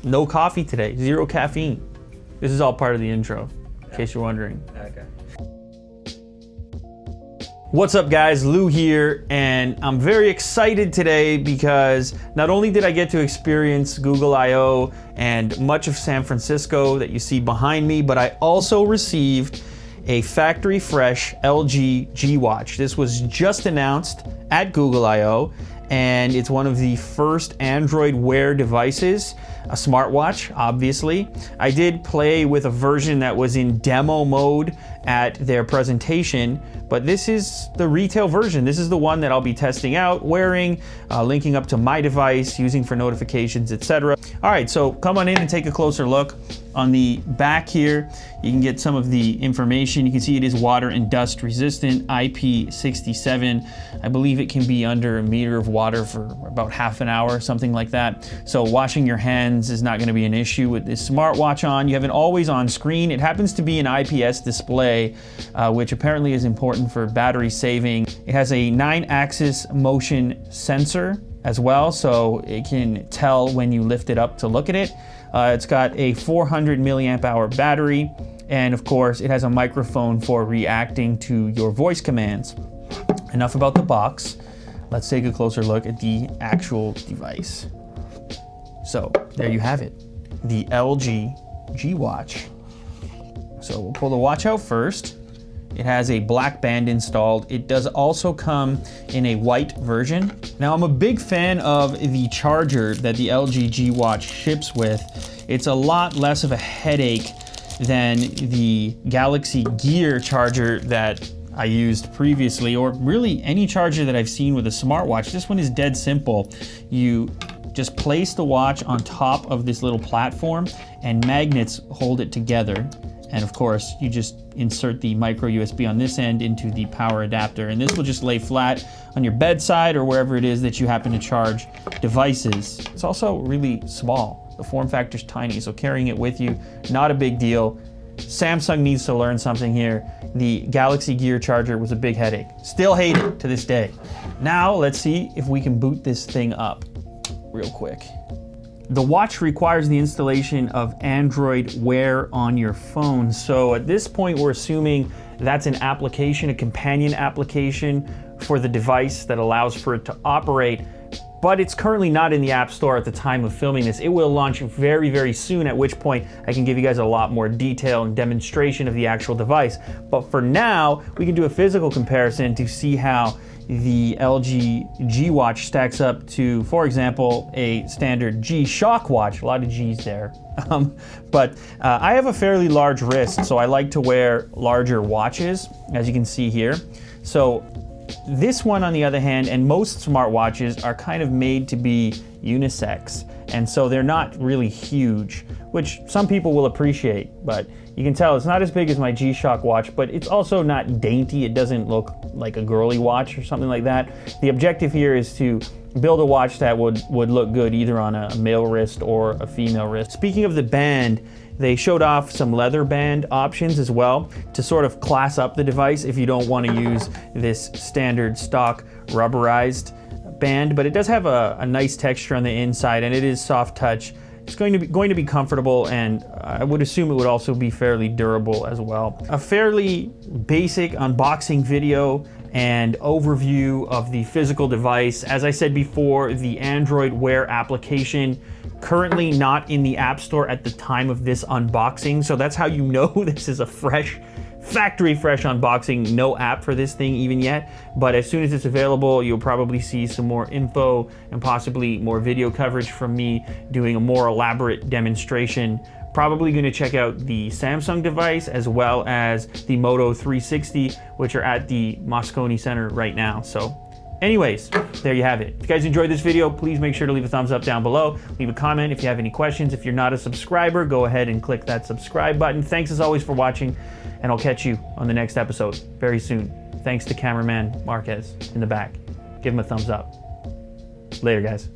No coffee today, 0 caffeine. This is all part of the intro, in case you're wondering. Okay. What's up guys, Lou here, and I'm very excited today because not only did I get to experience Google I/O and much of San Francisco that you see behind me, but I also received a factory fresh LG G Watch. This was just announced at Google I/O, and it's one of the first Android Wear devices, a smartwatch, obviously. I did play with a version that was in demo mode at their presentation, but this is the retail version. This is the one that I'll be testing out, wearing, linking up to my device, using for notifications, etc. All right, so come on in and take a closer look. On the back here, you can get some of the information. You can see it is water and dust resistant, IP67. I believe it can be under a meter of water for about half an hour, something like that. So washing your hands is not gonna be an issue with this smartwatch on. You have an always on screen. It happens to be an IPS display, which apparently is important for battery saving. It has a 9-axis motion sensor as well, so it can tell when you lift it up to look at it. It's got a 400 milliamp hour battery, and of course it has a microphone for reacting to your voice commands. Enough about the box. Let's take a closer look at the actual device. So there you have it, the LG G Watch. So we'll pull the watch out first. It has a black band installed. It does also come in a white version. Now I'm a big fan of the charger that the LG G Watch ships with. It's a lot less of a headache than the Galaxy Gear charger that I used previously, or really any charger that I've seen with a smartwatch. This one is dead simple. You just place the watch on top of this little platform and magnets hold it together. And of course, you just insert the micro USB on this end into the power adapter, and this will just lay flat on your bedside or wherever it is that you happen to charge devices. It's also really small. The form factor's tiny, so carrying it with you, not a big deal. Samsung needs to learn something here. The Galaxy Gear charger was a big headache. Still hate it to this day. Now let's see if we can boot this thing up real quick. The watch requires the installation of Android Wear on your phone. So at this point, we're assuming that's an application, a companion application for the device that allows for it to operate, but it's currently not in the App Store at the time of filming this. It will launch very, very soon, at which point I can give you guys a lot more detail and demonstration of the actual device. But for now, we can do a physical comparison to see how the LG G Watch stacks up to, for example, a standard G-Shock watch. A lot of G's there. But I have a fairly large wrist, so I like to wear larger watches, as you can see here. So this one, on the other hand, and most smartwatches are kind of made to be unisex, and so they're not really huge, which some people will appreciate, but you can tell it's not as big as my G-Shock watch, but it's also not dainty. It doesn't look like a girly watch or something like that. The objective here is to build a watch that would look good either on a male wrist or a female wrist. Speaking of the band, they showed off some leather band options as well to sort of class up the device if you don't want to use this standard stock rubberized band, but it does have a nice texture on the inside, and it is soft touch. It's going to be comfortable, and I would assume it would also be fairly durable as well. A fairly basic unboxing video and overview of the physical device. As I said before, the Android Wear application currently not in the App Store at the time of this unboxing, so that's how you know this is a factory fresh unboxing. No app for this thing even yet, but as soon as it's available, you'll probably see some more info and possibly more video coverage from me doing a more elaborate demonstration. Probably going to check out the Samsung device as well as the Moto 360, which are at the Moscone Center right now. So anyways, there you have it. If you guys enjoyed this video, please make sure to leave a thumbs up down below. Leave a comment if you have any questions. If you're not a subscriber, go ahead and click that subscribe button. Thanks as always for watching, and I'll catch you on the next episode very soon. Thanks to cameraman Marquez in the back. Give him a thumbs up. Later, guys.